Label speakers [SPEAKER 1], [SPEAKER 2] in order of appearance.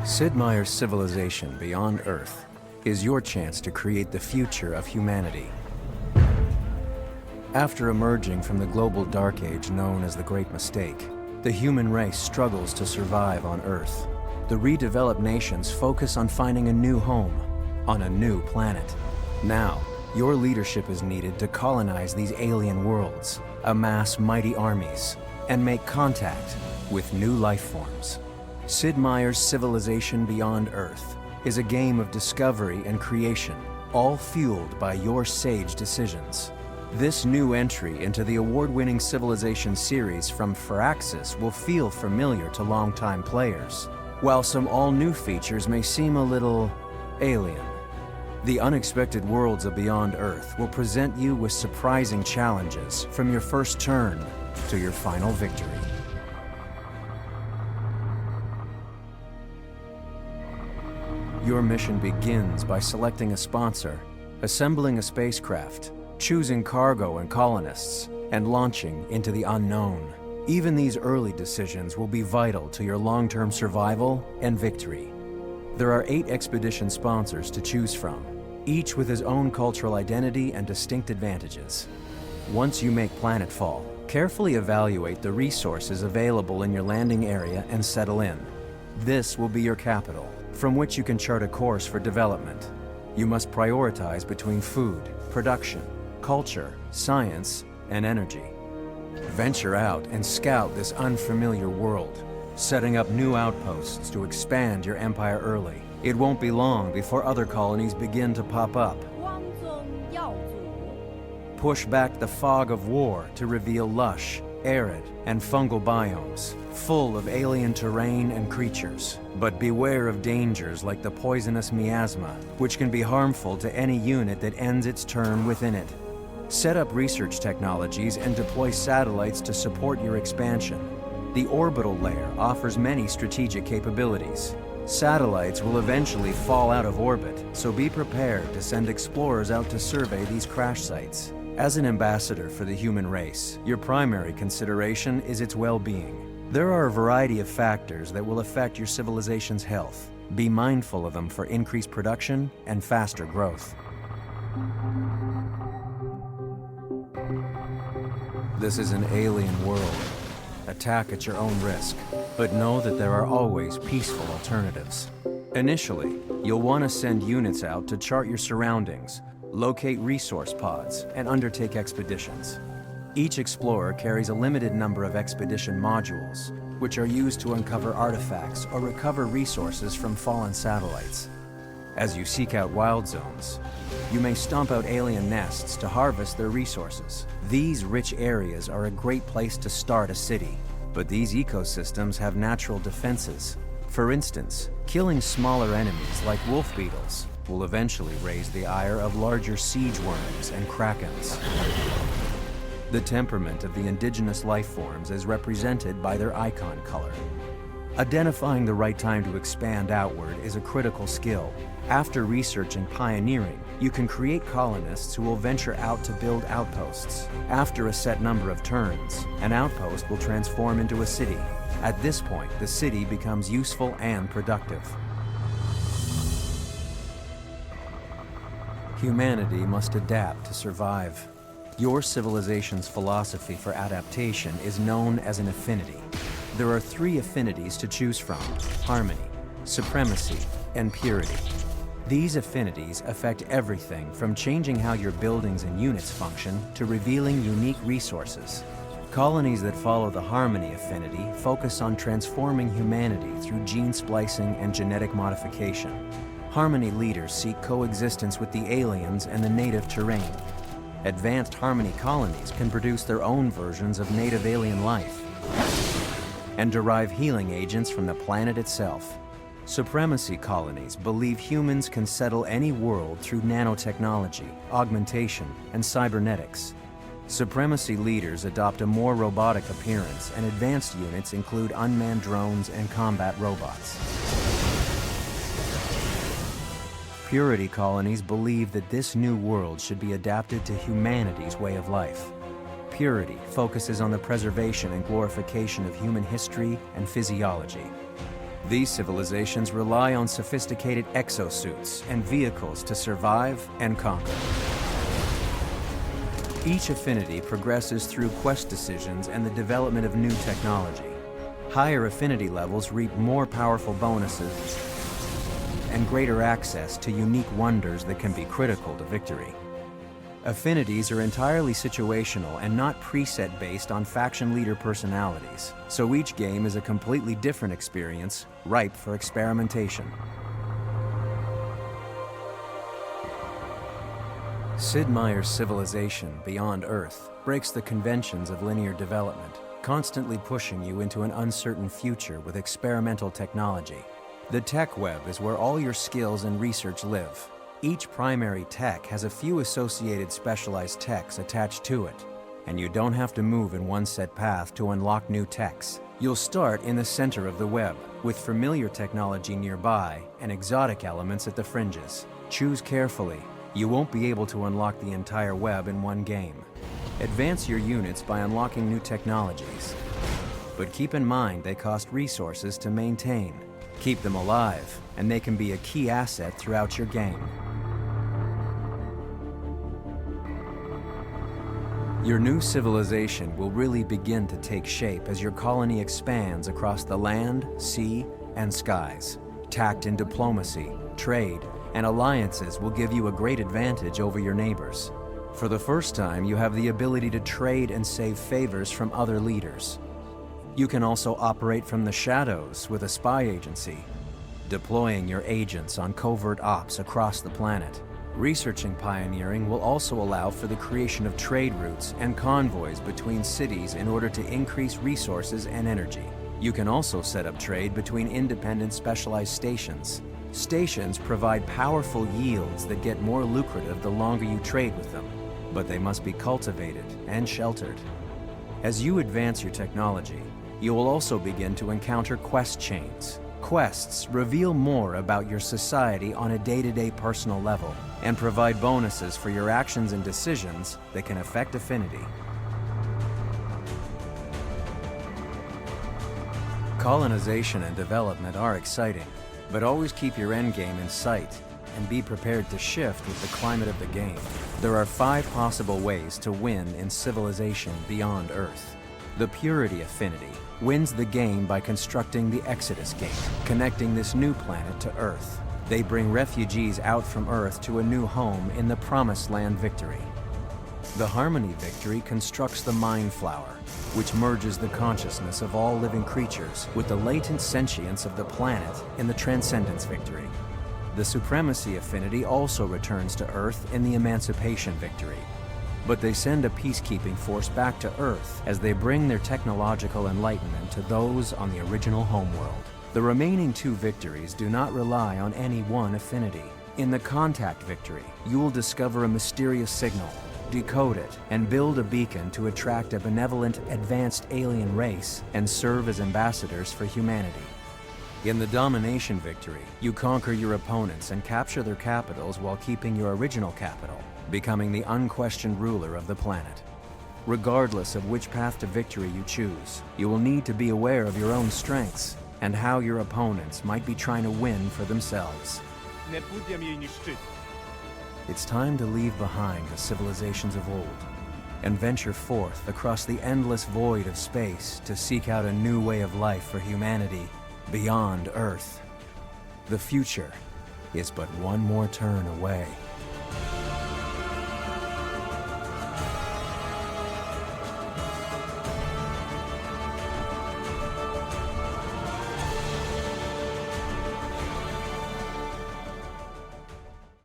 [SPEAKER 1] Sid Meier's civilization beyond Earth is your chance to create the future of humanity. After emerging from the global dark age known as the Great Mistake, the human race struggles to survive on Earth. The redeveloped nations focus on finding a new home on a new planet. Now, your leadership is needed to colonize these alien worlds, amass mighty armies, and make contact with new life forms. Sid Meier's Civilization Beyond Earth is a game of discovery and creation, all fueled by your sage decisions. This new entry into the award-winning Civilization series from Firaxis will feel familiar to longtime players, while some all-new features may seem a little alien. The unexpected worlds of Beyond Earth will present you with surprising challenges from your first turn to your final victory. Your mission begins by selecting a sponsor, assembling a spacecraft, choosing cargo and colonists, and launching into the unknown. Even these early decisions will be vital to your long-term survival and victory. There are 8 expedition sponsors to choose from, each with his own cultural identity and distinct advantages. Once you make planetfall, carefully evaluate the resources available in your landing area and settle in. This will be your capital, from which you can chart a course for development. You must prioritize between food, production, culture, science, and energy. Venture out and scout this unfamiliar world, setting up new outposts to expand your empire early. It won't be long before other colonies begin to pop up. Push back the fog of war to reveal lush, arid, and fungal biomes, full of alien terrain and creatures. But beware of dangers like the poisonous miasma, which can be harmful to any unit that ends its turn within it. Set up research technologies and deploy satellites to support your expansion. The orbital layer offers many strategic capabilities. Satellites will eventually fall out of orbit, so be prepared to send explorers out to survey these crash sites. As an ambassador for the human race, your primary consideration is its well-being. There are a variety of factors that will affect your civilization's health. Be mindful of them for increased production and faster growth. This is an alien world. Attack at your own risk, but know that there are always peaceful alternatives. Initially, you'll want to send units out to chart your surroundings, locate resource pods, and undertake expeditions. Each explorer carries a limited number of expedition modules, which are used to uncover artifacts or recover resources from fallen satellites. As you seek out wild zones, you may stomp out alien nests to harvest their resources. These rich areas are a great place to start a city, but these ecosystems have natural defenses. For instance, killing smaller enemies like wolf beetles will eventually raise the ire of larger siege worms and krakens. The temperament of the indigenous life forms is represented by their icon color. Identifying the right time to expand outward is a critical skill. After research and pioneering, you can create colonists who will venture out to build outposts. After a set number of turns, an outpost will transform into a city. At this point, the city becomes useful and productive. Humanity must adapt to survive. Your civilization's philosophy for adaptation is known as an affinity. There are 3 affinities to choose from: harmony, supremacy, and purity. These affinities affect everything from changing how your buildings and units function to revealing unique resources. Colonies that follow the harmony affinity focus on transforming humanity through gene splicing and genetic modification. Harmony leaders seek coexistence with the aliens and the native terrain. Advanced harmony colonies can produce their own versions of native alien life and derive healing agents from the planet itself. Supremacy colonies believe humans can settle any world through nanotechnology, augmentation, and cybernetics. Supremacy leaders adopt a more robotic appearance, and advanced units include unmanned drones and combat robots. Purity colonies believe that this new world should be adapted to humanity's way of life. Purity focuses on the preservation and glorification of human history and physiology. These civilizations rely on sophisticated exosuits and vehicles to survive and conquer. Each affinity progresses through quest decisions and the development of new technology. Higher affinity levels reap more powerful bonuses and greater access to unique wonders that can be critical to victory. Affinities are entirely situational and not preset based on faction leader personalities, so each game is a completely different experience, ripe for experimentation. Sid Meier's civilization, Beyond Earth, breaks the conventions of linear development, constantly pushing you into an uncertain future with experimental technology. The tech web is where all your skills and research live. Each primary tech has a few associated specialized techs attached to it, and you don't have to move in one set path to unlock new techs. You'll start in the center of the web, with familiar technology nearby and exotic elements at the fringes. Choose carefully. You won't be able to unlock the entire web in one game. Advance your units by unlocking new technologies, but keep in mind they cost resources to maintain. Keep them alive, and they can be a key asset throughout your game. Your new civilization will really begin to take shape as your colony expands across the land, sea, and skies. Tact in diplomacy, trade, and alliances will give you a great advantage over your neighbors. For the first time, you have the ability to trade and save favors from other leaders. You can also operate from the shadows with a spy agency, deploying your agents on covert ops across the planet. Researching pioneering will also allow for the creation of trade routes and convoys between cities in order to increase resources and energy. You can also set up trade between independent specialized stations. Stations provide powerful yields that get more lucrative the longer you trade with them, but they must be cultivated and sheltered. As you advance your technology, you will also begin to encounter quest chains. Quests reveal more about your society on a day-to-day personal level and provide bonuses for your actions and decisions that can affect affinity. Colonization and development are exciting, but always keep your endgame in sight and be prepared to shift with the climate of the game. There are 5 possible ways to win in Civilization Beyond Earth. The Purity Affinity wins the game by constructing the Exodus Gate, connecting this new planet to Earth. They bring refugees out from Earth to a new home in the Promised Land Victory. The Harmony Victory constructs the Mind Flower, which merges the consciousness of all living creatures with the latent sentience of the planet in the Transcendence Victory. The Supremacy Affinity also returns to Earth in the Emancipation Victory, but they send a peacekeeping force back to Earth as they bring their technological enlightenment to those on the original homeworld. The remaining 2 victories do not rely on any one affinity. In the Contact Victory, you will discover a mysterious signal, decode it, and build a beacon to attract a benevolent, advanced alien race and serve as ambassadors for humanity. In the Domination Victory, you conquer your opponents and capture their capitals while keeping your original capital, becoming the unquestioned ruler of the planet. Regardless of which path to victory you choose, you will need to be aware of your own strengths and how your opponents might be trying to win for themselves. It's time to leave behind the civilizations of old and venture forth across the endless void of space to seek out a new way of life for humanity beyond Earth. The future is but one more turn away.